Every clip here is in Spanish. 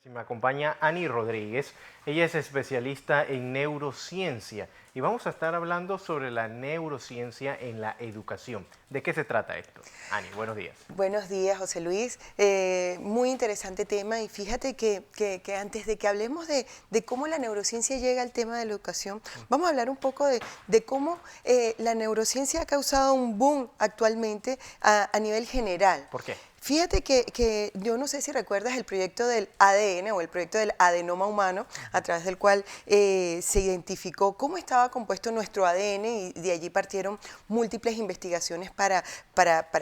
Me acompaña Ani Rodríguez, ella es especialista en neurociencia y vamos a estar hablando sobre la neurociencia en la educación. ¿De qué se trata esto? Ani, buenos días. Buenos días, José Luis. Muy interesante tema y fíjate que antes de que hablemos de cómo la neurociencia llega al tema de la educación, vamos a hablar un poco de cómo la neurociencia ha causado un boom actualmente a nivel general. ¿Por qué? Fíjate que yo no sé si recuerdas el proyecto del ADN o el proyecto del adenoma humano, a través del cual se identificó cómo estaba compuesto nuestro ADN y de allí partieron múltiples investigaciones para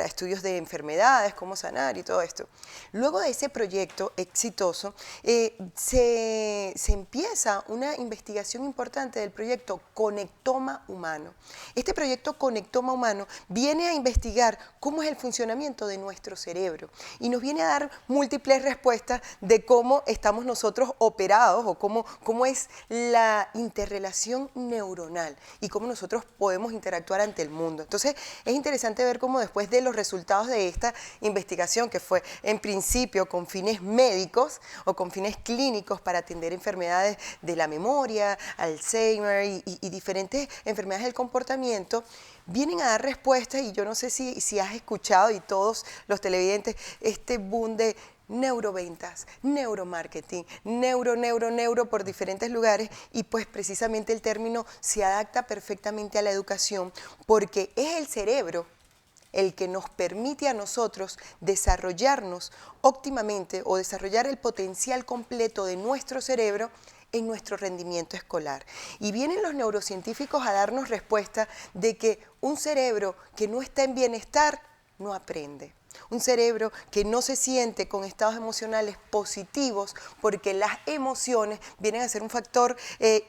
estudios de enfermedades, cómo sanar y todo esto. Luego de ese proyecto exitoso, se empieza una investigación importante del proyecto Conectoma Humano. Este proyecto Conectoma Humano viene a investigar cómo es el funcionamiento de nuestro cerebro y nos viene a dar múltiples respuestas de cómo estamos nosotros operados o cómo es la interrelación neuronal y cómo nosotros podemos interactuar ante el mundo. Entonces es interesante ver cómo después de los resultados de esta investigación, que fue en principio con fines médicos o con fines clínicos para atender enfermedades de la memoria, Alzheimer y diferentes enfermedades del comportamiento, vienen a dar respuestas y yo no sé si has escuchado y todos los televidentes este boom de neuroventas, neuromarketing, neuro por diferentes lugares y pues precisamente el término se adapta perfectamente a la educación porque es el cerebro el que nos permite a nosotros desarrollarnos óptimamente o desarrollar el potencial completo de nuestro cerebro en nuestro rendimiento escolar. Y vienen los neurocientíficos a darnos respuesta de que un cerebro que no está en bienestar no aprende. Un cerebro que no se siente con estados emocionales positivos porque las emociones vienen a ser un factor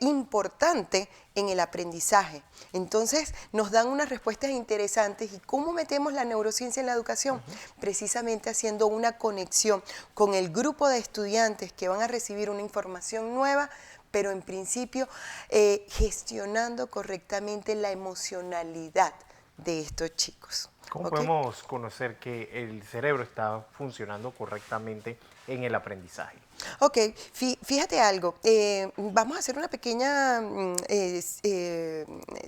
importante en el aprendizaje. Entonces nos dan unas respuestas interesantes. ¿Y cómo metemos la neurociencia en la educación? Precisamente haciendo una conexión con el grupo de estudiantes que van a recibir una información nueva, pero en principio gestionando correctamente la emocionalidad de estos chicos. ¿Cómo ¿Okay? podemos conocer que el cerebro está funcionando correctamente en el aprendizaje? Ok, fíjate algo, vamos a hacer una pequeña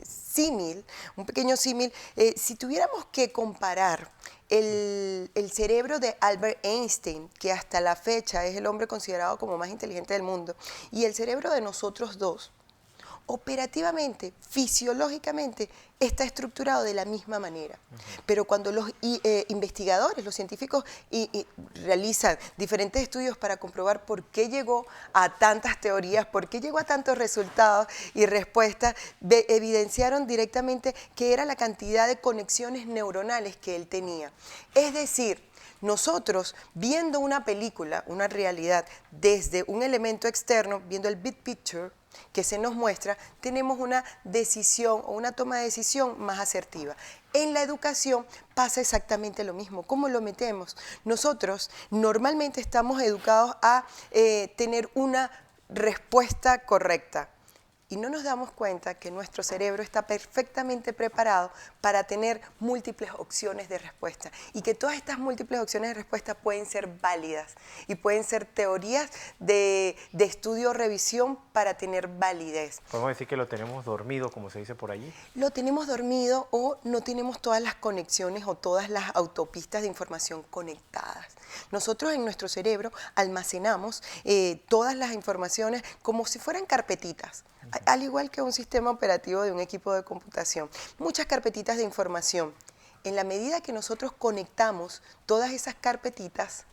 símil, un pequeño símil. Si tuviéramos que comparar el cerebro de Albert Einstein, que hasta la fecha es el hombre considerado como más inteligente del mundo, y el cerebro de nosotros dos, operativamente, fisiológicamente, está estructurado de la misma manera. Pero cuando los investigadores, los científicos realizan diferentes estudios para comprobar por qué llegó a tantas teorías, por qué llegó a tantos resultados y respuestas, evidenciaron directamente que era la cantidad de conexiones neuronales que él tenía. Es decir, nosotros, viendo una película, una realidad, desde un elemento externo, viendo el big picture que se nos muestra, tenemos una decisión o una toma de decisión más asertiva. En la educación pasa exactamente lo mismo. ¿Cómo lo metemos? Nosotros normalmente estamos educados a tener una respuesta correcta. Y no nos damos cuenta que nuestro cerebro está perfectamente preparado para tener múltiples opciones de respuesta y que todas estas múltiples opciones de respuesta pueden ser válidas y pueden ser teorías de estudio o revisión para tener validez. ¿Podemos decir que lo tenemos dormido, como se dice por allí? Lo tenemos dormido o no tenemos todas las conexiones o todas las autopistas de información conectadas. Nosotros en nuestro cerebro almacenamos todas las informaciones como si fueran carpetitas. Al igual que un sistema operativo de un equipo de computación, muchas carpetitas de información. En la medida que nosotros conectamos todas esas carpetitas,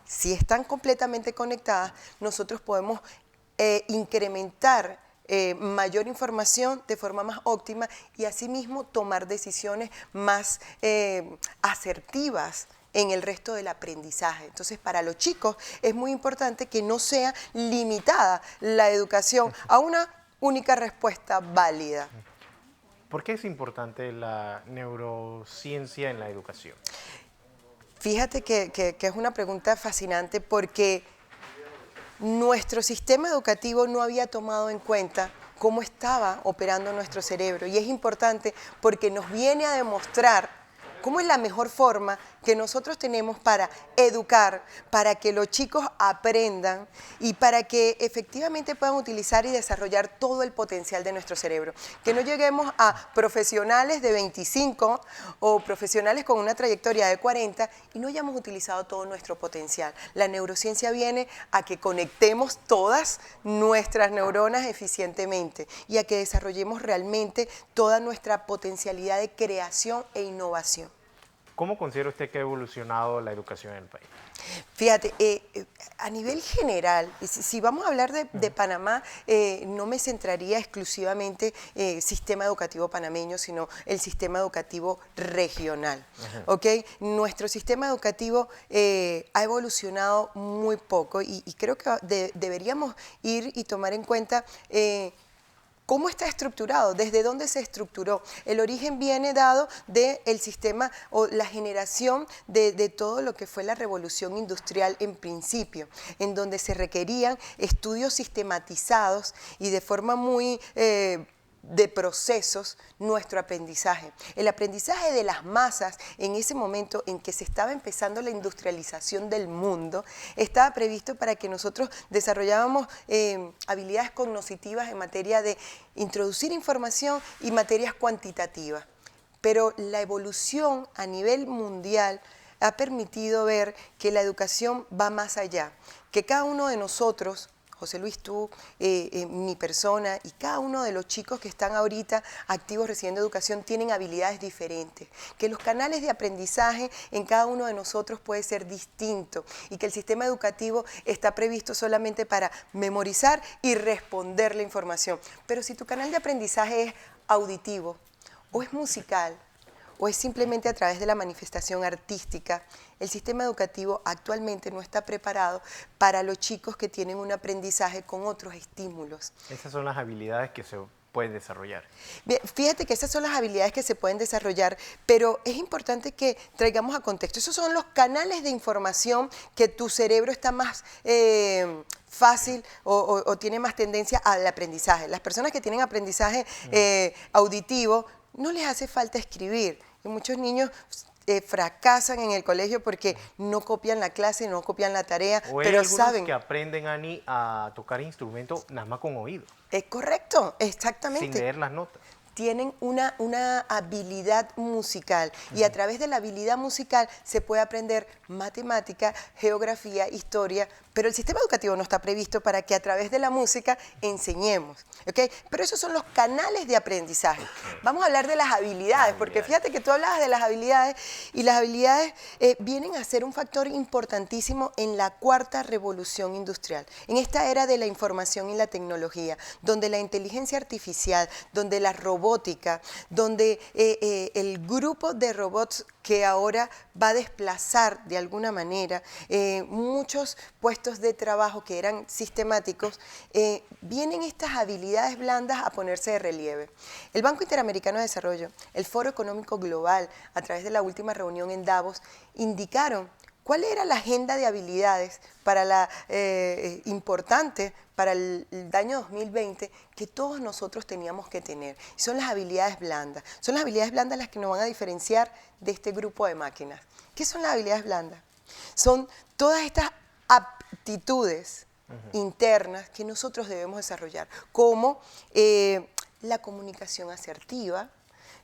si están completamente conectadas, nosotros podemos incrementar mayor información de forma más óptima y asimismo tomar decisiones más asertivas en el resto del aprendizaje. Entonces, para los chicos es muy importante que no sea limitada la educación a una única respuesta válida. ¿Por qué es importante la neurociencia en la educación? Fíjate que es una pregunta fascinante porque nuestro sistema educativo no había tomado en cuenta cómo estaba operando nuestro cerebro y es importante porque nos viene a demostrar cómo es la mejor forma que nosotros tenemos para educar, para que los chicos aprendan y para que efectivamente puedan utilizar y desarrollar todo el potencial de nuestro cerebro. Que no lleguemos a profesionales de 25 o profesionales con una trayectoria de 40 y no hayamos utilizado todo nuestro potencial. La neurociencia viene a que conectemos todas nuestras neuronas eficientemente y a que desarrollemos realmente toda nuestra potencialidad de creación e innovación. ¿Cómo considera usted que ha evolucionado la educación en el país? Fíjate, a nivel general, si vamos a hablar de Panamá, no me centraría exclusivamente en el sistema educativo panameño, sino el sistema educativo regional. ¿Ok? Nuestro sistema educativo ha evolucionado muy poco y creo que deberíamos ir y tomar en cuenta ¿cómo está estructurado? ¿Desde dónde se estructuró? El origen viene dado del sistema o la generación de todo lo que fue la revolución industrial en principio, en donde se requerían estudios sistematizados y de forma muy de procesos nuestro aprendizaje. El aprendizaje de las masas en ese momento en que se estaba empezando la industrialización del mundo estaba previsto para que nosotros desarrollábamos habilidades cognitivas en materia de introducir información y materias cuantitativas. Pero la evolución a nivel mundial ha permitido ver que la educación va más allá, que cada uno de nosotros, José Luis, tú, mi persona y cada uno de los chicos que están ahorita activos recibiendo educación tienen habilidades diferentes, que los canales de aprendizaje en cada uno de nosotros puede ser distinto y que el sistema educativo está previsto solamente para memorizar y responder la información. Pero si tu canal de aprendizaje es auditivo o es musical, o es simplemente a través de la manifestación artística, el sistema educativo actualmente no está preparado para los chicos que tienen un aprendizaje con otros estímulos. Esas son las habilidades que se pueden desarrollar. Bien, fíjate que esas son las habilidades que se pueden desarrollar, pero es importante que traigamos a contexto. Esos son los canales de información que tu cerebro está más fácil o tiene más tendencia al aprendizaje. Las personas que tienen aprendizaje auditivo, no les hace falta escribir. Y muchos niños fracasan en el colegio porque no copian la clase, no copian la tarea, pero saben. Que aprenden, Ani, a tocar instrumentos nada más con oído. Es correcto, exactamente. Sin leer las notas. Tienen una habilidad musical y a través de la habilidad musical se puede aprender matemática, geografía, historia, pero el sistema educativo no está previsto para que a través de la música enseñemos, ¿ok? Pero esos son los canales de aprendizaje. Vamos a hablar de las habilidades, porque fíjate que tú hablabas de las habilidades y las habilidades vienen a ser un factor importantísimo en la cuarta revolución industrial, en esta era de la información y la tecnología, donde la inteligencia artificial, donde la robótica, donde el grupo de robots que ahora va a desplazar de alguna manera muchos puestos de trabajo que eran sistemáticos, vienen estas habilidades blandas a ponerse de relieve. El Banco Interamericano de Desarrollo, el Foro Económico Global, a través de la última reunión en Davos, indicaron cuál era la agenda de habilidades para importante para el año 2020 que todos nosotros teníamos que tener. Son las habilidades blandas. Son las habilidades blandas las que nos van a diferenciar de este grupo de máquinas. ¿Qué son las habilidades blandas? Son todas estas aptitudes internas que nosotros debemos desarrollar, como la comunicación asertiva,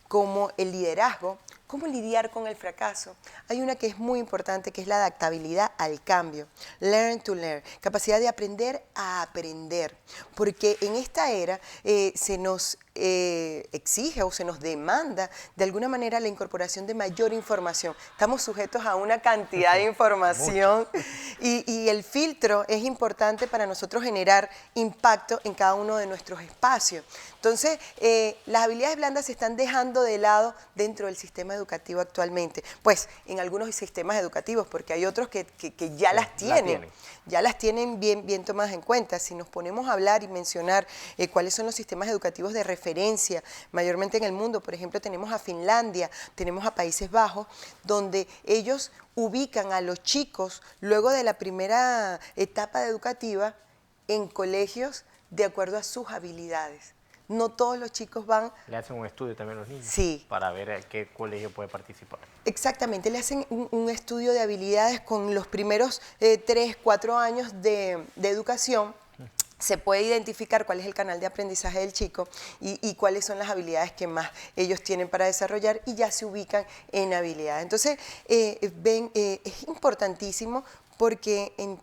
como el liderazgo, cómo lidiar con el fracaso. Hay una que es muy importante, que es la adaptabilidad al cambio, learn to learn, capacidad de aprender a aprender, porque en esta era se nos exige o se nos demanda de alguna manera la incorporación de mayor información. Estamos sujetos a una cantidad de información y el filtro es importante para nosotros generar impacto en cada uno de nuestros espacios. Entonces, las habilidades blandas se están dejando de lado dentro del sistema educativo actualmente. Pues en algunos sistemas educativos, porque hay otros que ya las tienen. Ya las tienen bien tomadas en cuenta. Si nos ponemos a hablar y mencionar cuáles son los sistemas educativos de referencia, mayormente en el mundo, por ejemplo, tenemos a Finlandia, tenemos a Países Bajos, donde ellos ubican a los chicos luego de la primera etapa educativa en colegios de acuerdo a sus habilidades. no todos los chicos van. Le hacen un estudio también a los niños. Sí. Para ver a qué colegio puede participar. Exactamente, le hacen un estudio de habilidades con los primeros 3, 4 años de educación. Se puede identificar cuál es el canal de aprendizaje del chico y cuáles son las habilidades que más ellos tienen para desarrollar y ya se ubican en habilidades. Entonces, es importantísimo porque en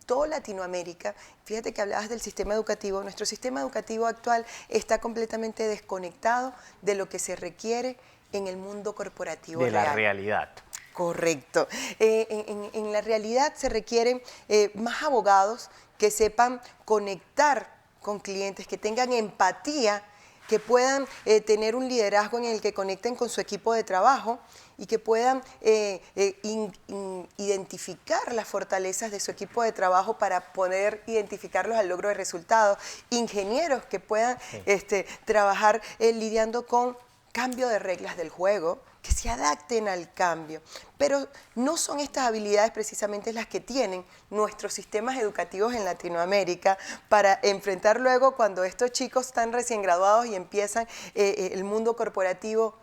toda Latinoamérica, fíjate que hablabas del sistema educativo, nuestro sistema educativo actual está completamente desconectado de lo que se requiere en el mundo corporativo de real. la realidad. Correcto. En la realidad se requieren más abogados que sepan conectar con clientes, que tengan empatía, que puedan tener un liderazgo en el que conecten con su equipo de trabajo y que puedan identificar las fortalezas de su equipo de trabajo para poder identificarlos al logro de resultados. Ingenieros que puedan trabajar lidiando con cambio de reglas del juego, que se adapten al cambio. Pero no son estas habilidades precisamente las que tienen nuestros sistemas educativos en Latinoamérica para enfrentar luego cuando estos chicos están recién graduados y empiezan el mundo corporativo,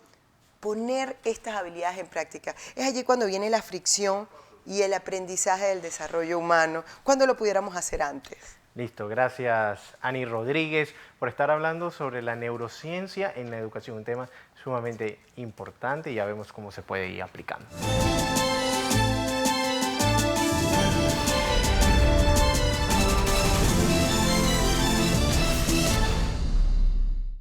poner estas habilidades en práctica. Es allí cuando viene la fricción y el aprendizaje del desarrollo humano, cuando lo pudiéramos hacer antes. Listo, gracias Ani Rodríguez por estar hablando sobre la neurociencia en la educación, un tema sumamente importante y ya vemos cómo se puede ir aplicando.